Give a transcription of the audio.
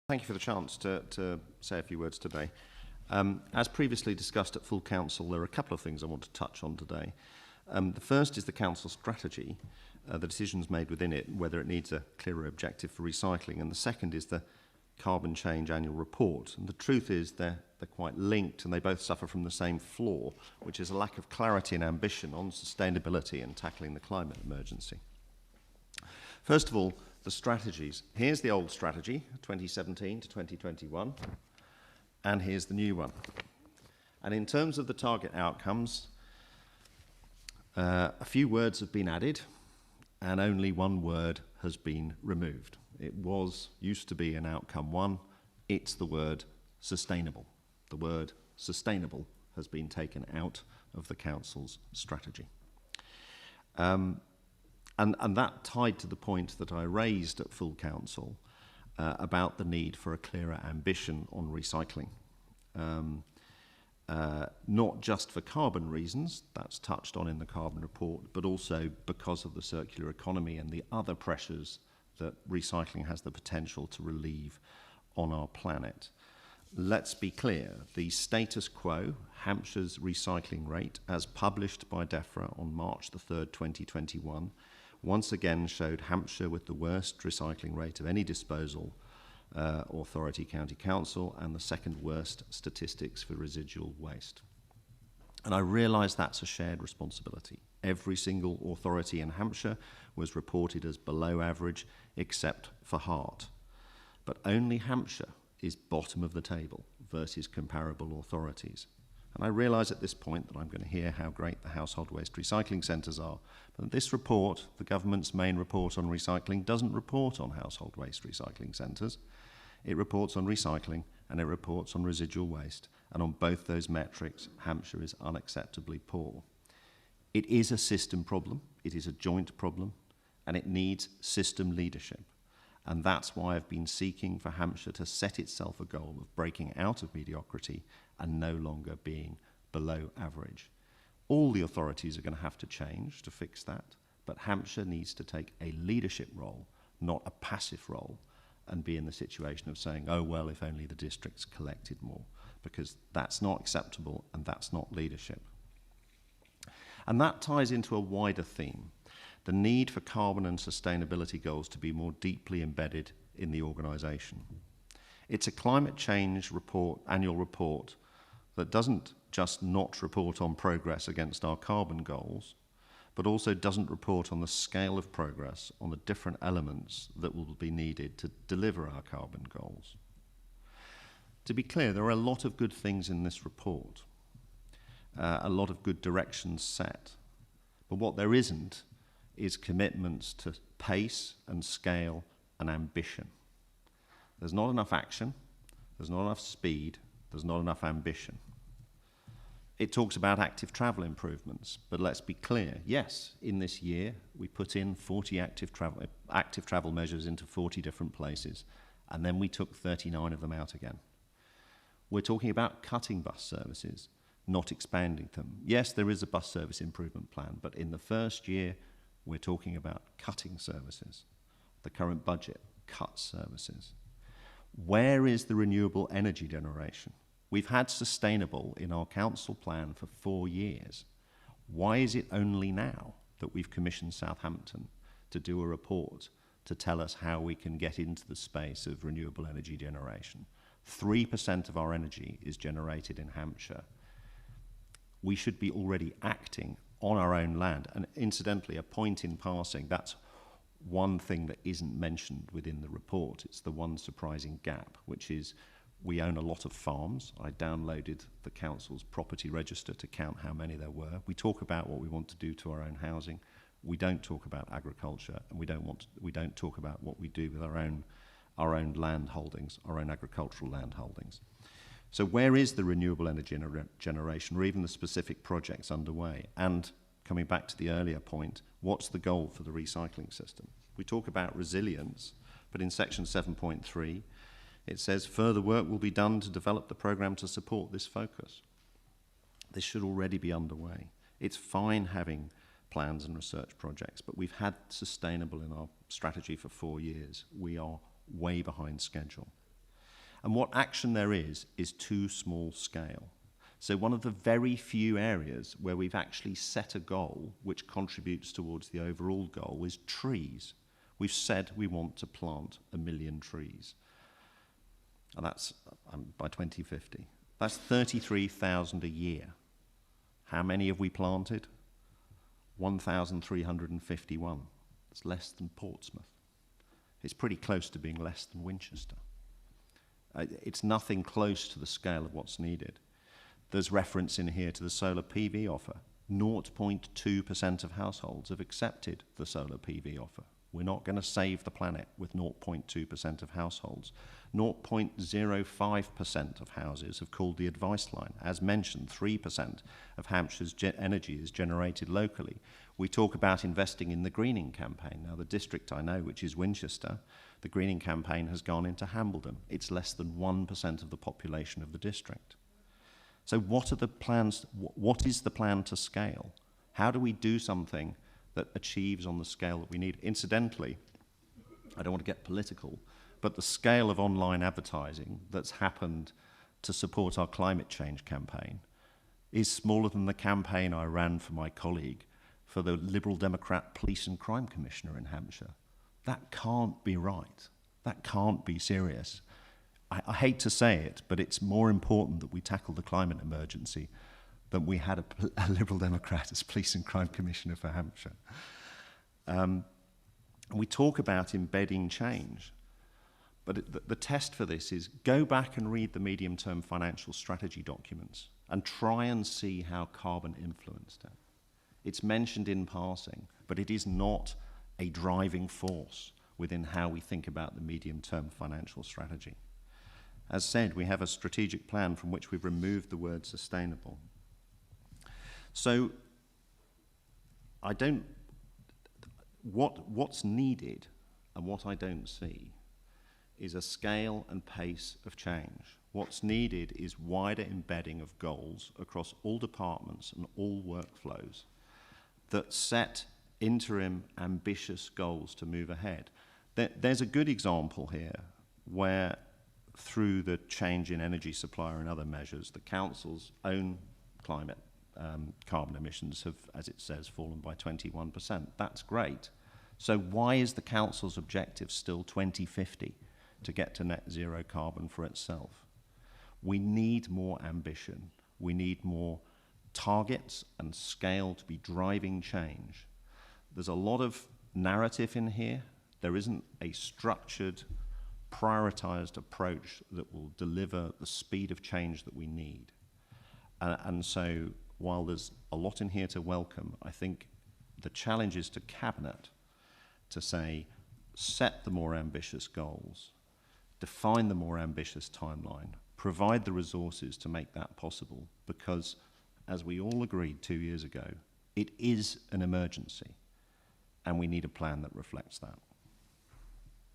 Thank you for the chance to say a few words today. As previously discussed at full council, there are a couple of things I want to touch on today. The first is the council strategy, the decisions made within it, whether it needs a clearer objective for recycling, and the second is the carbon change annual report. And the truth is they're quite linked, and they both suffer from the same flaw, which is a lack of clarity and ambition on sustainability and tackling the climate emergency. First of all, the strategies. Here's the old strategy, 2017 to 2021, and here's the new one. And in terms of the target outcomes, a few words have been added, and only one word has been removed. It used to be an outcome one. It's the word sustainable. The word sustainable has been taken out of the council's strategy. And that tied to the point that I raised at full council about the need for a clearer ambition on recycling. Not just for carbon reasons, that's touched on in the carbon report, but also because of the circular economy and the other pressures that recycling has the potential to relieve on our planet. Let's be clear, the status quo, Hampshire's recycling rate, as published by DEFRA on March the 3rd, 2021, once again showed Hampshire with the worst recycling rate of any disposal authority county council and the second worst statistics for residual waste. And I realise that's a shared responsibility. Every single authority in Hampshire was reported as below average except for Hart. But only Hampshire is bottom of the table versus comparable authorities. And I realise at this point that I'm going to hear how great the household waste recycling centres are. But this report, the government's main report on recycling, doesn't report on household waste recycling centres. It reports on recycling and it reports on residual waste. And on both those metrics, Hampshire is unacceptably poor. It is a system problem, it is a joint problem, and it needs system leadership. And that's why I've been seeking for Hampshire to set itself a goal of breaking out of mediocrity and no longer being below average. All the authorities are going to have to change to fix that, but Hampshire needs to take a leadership role, not a passive role, and be in the situation of saying, oh, well, if only the districts collected more, because that's not acceptable and that's not leadership. And that ties into a wider theme, the need for carbon and sustainability goals to be more deeply embedded in the organisation. It's a climate change annual report that doesn't just not report on progress against our carbon goals, but also doesn't report on the scale of progress on the different elements that will be needed to deliver our carbon goals. To be clear, there are a lot of good things in this report, a lot of good directions set, but what there isn't is commitments to pace and scale and ambition. There's not enough action, there's not enough speed, there's not enough ambition. It talks about active travel improvements, but let's be clear, yes, in this year we put in 40 active travel measures into 40 different places, and then we took 39 of them out again. We're talking about cutting bus services, not expanding them. Yes, there is a bus service improvement plan, but in the first year we're talking about cutting services. The current budget cuts services. Where is the renewable energy generation? We've had sustainable in our council plan for 4 years. Why is it only now that we've commissioned Southampton to do a report to tell us how we can get into the space of renewable energy generation? 3% of our energy is generated in Hampshire. We should be already acting on our own land. And incidentally, a point in passing, that's one thing that isn't mentioned within the report. It's the one surprising gap, which is we own a lot of farms. I downloaded the council's property register to count how many there were. We talk about what we want to do to our own housing. We don't talk about agriculture, and we don't talk about what we do with our own land holdings, our own agricultural land holdings. So where is the renewable energy generation, or even the specific projects underway? And coming back to the earlier point, what's the goal for the recycling system? We talk about resilience, but in section 7.3, it says further work will be done to develop the programme to support this focus. This should already be underway. It's fine having plans and research projects, but we've had sustainable in our strategy for 4 years. We are way behind schedule. And what action there is too small scale. So one of the very few areas where we've actually set a goal which contributes towards the overall goal is trees. We've said we want to plant 1 million trees. And that's by 2050. That's 33,000 a year. How many have we planted? 1,351. It's less than Portsmouth. It's pretty close to being less than Winchester. It's nothing close to the scale of what's needed. There's reference in here to the solar PV offer. 0.2% of households have accepted the solar PV offer. We're not going to save the planet with 0.2% of households. 0.05% of houses have called the advice line. As mentioned, 3% of Hampshire's energy is generated locally. We talk about investing in the greening campaign. Now, the district I know, which is Winchester, the greening campaign has gone into Hambledon. It's less than 1% of the population of the district. So what are the plans? What is the plan to scale? How do we do something that achieves on the scale that we need? Incidentally, I don't want to get political, but the scale of online advertising that's happened to support our climate change campaign is smaller than the campaign I ran for my colleague for the Liberal Democrat Police and Crime Commissioner in Hampshire. That can't be right. That can't be serious. I hate to say it, but it's more important that we tackle the climate emergency than we had a Liberal Democrat as Police and Crime Commissioner for Hampshire. We talk about embedding change, but the test for this is go back and read the medium-term financial strategy documents and try and see how carbon influenced it. It's mentioned in passing, but it is not a driving force within how we think about the medium-term financial strategy. As said, we have a strategic plan from which we've removed the word sustainable. So what's needed and what I don't see is a scale and pace of change. What's needed is wider embedding of goals across all departments and all workflows that set interim ambitious goals to move ahead. There's a good example here where through the change in energy supply and other measures, the council's own climate carbon emissions have, as it says, fallen by 21%. That's great. So why is the council's objective still 2050 to get to net zero carbon for itself? We need more ambition. We need more targets and scale to be driving change. There's a lot of narrative in here. There isn't a structured, prioritized approach that will deliver the speed of change that we need. And so while there's a lot in here to welcome, I think the challenge is to Cabinet to say, set the more ambitious goals, define the more ambitious timeline, provide the resources to make that possible, because as we all agreed 2 years ago, it is an emergency, and we need a plan that reflects that.